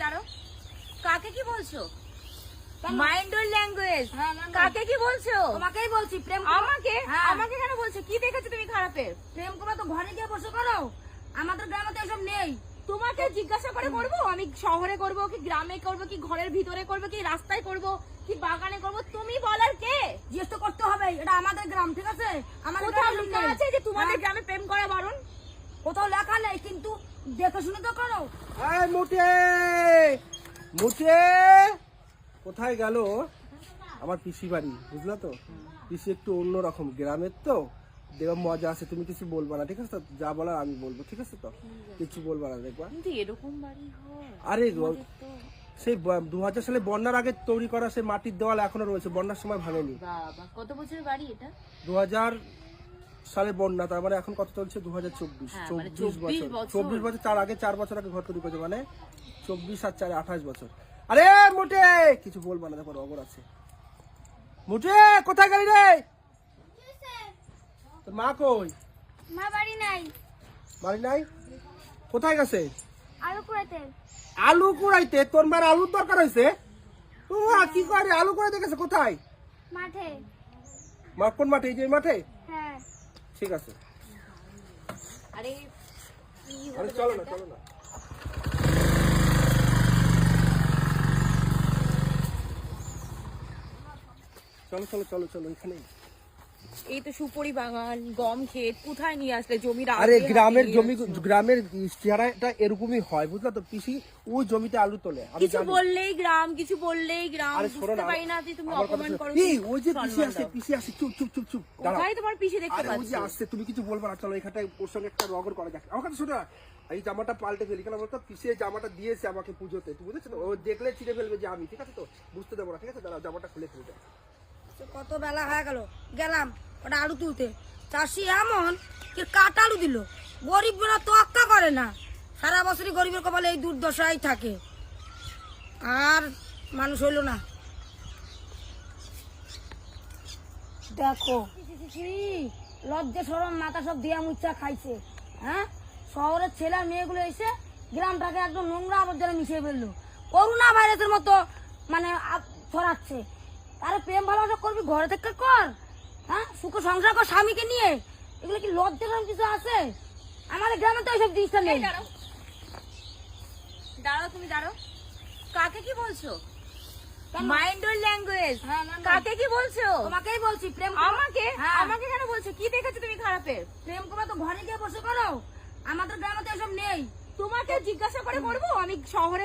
দাঁড়ো। কাকে কি বলছো? মাইন্ড ওর ল্যাঙ্গুয়েজ। কাকে কি বলছো? তোমাকেই বলছি প্রেম। আমাকে? হ্যাঁ। আমাকে কেন বলছো? কি দেখেছো তুমি খারাপের? প্রেম করবে তো ঘরে গিয়ে বসে করো, আমাদের গ্রামে তো এসব নেই। তোমাকে জিজ্ঞাসা করে করবো? আমি শহরে করবো কি গ্রামে করবো কি ঘরের ভিতরে করবো কি রাস্তায় করবো কি বাগানে করবো? তুমি বলার কে? জিজ্ঞেস তো করতে হবে, এটা আমাদের গ্রাম, ঠিক আছে? আমাদের কোথাও গ্রামে লেখা নেই। আছে যে তোমাদের হ্যাঁ, গ্রামে প্রেম করা বারণ? কোথাও লেখা নেই, কিন্তু দেখে শুনে তো করো। এই মুটে মুটে কোথায় গেল? আমার পিসি বাড়ি, বুঝলা তো? পিসি একটু অন্যরকম গ্রামের তো, দেখবা মজা আছে। তুমি কিছু বলবা না, ঠিক আছে তো? যা বলার আমি বলবো, ঠিক আছে তো? কিছু বলবা না, দেখবা। কিন্তু এরকম বাড়ি হয়? আরে সেই 2000 সালে বন্যার আগে তৈরি করা সেই মাটির দেওয়াল এখনো রয়েছে, বন্যার সময় ভাঙেনি। বাবা, কত বছরের বাড়ি এটা? 2000 সালে বন্যা, তার মানে এখন কত চলছে? 2024। হ্যাঁ, মানে 24 24 বছর। বছর। 24 বছর, তার আগে 4 বছর আগে ঘর তৈরি করেছে, মানে 24 আর 4 28 বছর। আরে মোটে কিছু বলবা না, দেখো অগর আছে। মোটে কোথায় গেলি রে? তোর মা কই? মা বাড়ি নাই, বাড়ি নাই? কোথায় গেছে? আলু কুড়াইতে। আলু কুড়াইতে? তোর মার আলুর দরকার হয়েছে? ও কি করে আলু কুড়াইতে গেছে? কোথায়? মাঠে। মা কোন মাঠে? এই যে এই মাঠে? হ্যাঁ। ঠিক আছে। আরে কি আরে চলো না, চলো না। চলো চলো চলো চলো, এখানে। এই তো সুপরি বাগান, গম ক্ষেত, কোথায় নিয়ে আসলে জমির আরে আগে গ্রামের হাতে জমি, নিয়ে আসছো? গ্রামের চেহারাটা এরকমই হয়, বুঝলা তো? পিসি ওই জমিতে আলু তোলে, আমি কিছু জানি। বললেই গ্রাম, কিছু বললেই গ্রাম। আরে শোনো বুঝতে না, পারি না যে তুমি আমার কথা অপমান শোনো। করো। এই, ওই যে পিসি সম্মান আসছে, দাও। পিসি আসছে, চুপ চুপ চুপ চুপ, দাঁড়াও। কোথায় তোমার পিসি দেখতে আরে ওই যে পাচ্ছি? আসছে, তুমি কিছু বলবে না, চলো এখানটায় ওর সঙ্গে একটা রগর করা যাক। আমার কথা শোনো না, এই জামাটা পাল্টে ফেলি, কেন বলতো? পিসি এই জামাটা দিয়েছে আমাকে পুজোতে, তুমি বুঝেছো তো? ও দেখলে চিনে ফেলবে যে আমি, ঠিক আছে তো? বুঝতে দেবো না, ঠিক আছে? দাঁড়াও, জামাটা খুলে ফেলবে। কত বেলা হয়ে গেল, গেলাম ওটা আলু তুলতে। চাষি এমন কি কাঠ আলু দিল, গরিবরা তো আক্কা করে না। সারা বছরই গরিবের কপালে এই দুর্দশাই থাকে, আর মানুষ হইল না। দেখো লজ্জা সরম মাথা সব দিয়া মুচা খাইছে। হ্যাঁ, শহরের ছেলে আর মেয়েগুলো এসে গ্রামটাকে একদম নোংরা আবর্জনা মিশিয়ে ফেললো, করোনা ভাইরাসের মতো মানে ছড়াচ্ছে। আরে প্রেম ভালোবাসা করবি ঘরে থেকে কর, হ্যাঁ, সুখ সংসার কর স্বামীকে নিয়ে। এগুলো কি লজ্জা সরম কিছু আছে? আমাদের গ্রামে তো এইসব জিনিসটা নেই। এই দাঁড়াও, দাঁড়াও, তুমি দাঁড়াও। কাকে কি বলছো? মাইন্ড ওর ল্যাঙ্গুয়েজ। হ্যাঁ, না, না। কাকে কি বলছো? তোমাকেই বলছি প্রেম। আমাকে? হ্যাঁ। আমাকে কেন বলছো? কি দেখেছো তুমি খারাপের? প্রেম করবে তো ঘরে গিয়ে বসে করো, আমাদের গ্রামে তো এসব নেই। তোমাকে জিজ্ঞাসা করে করবো? আমি শহরে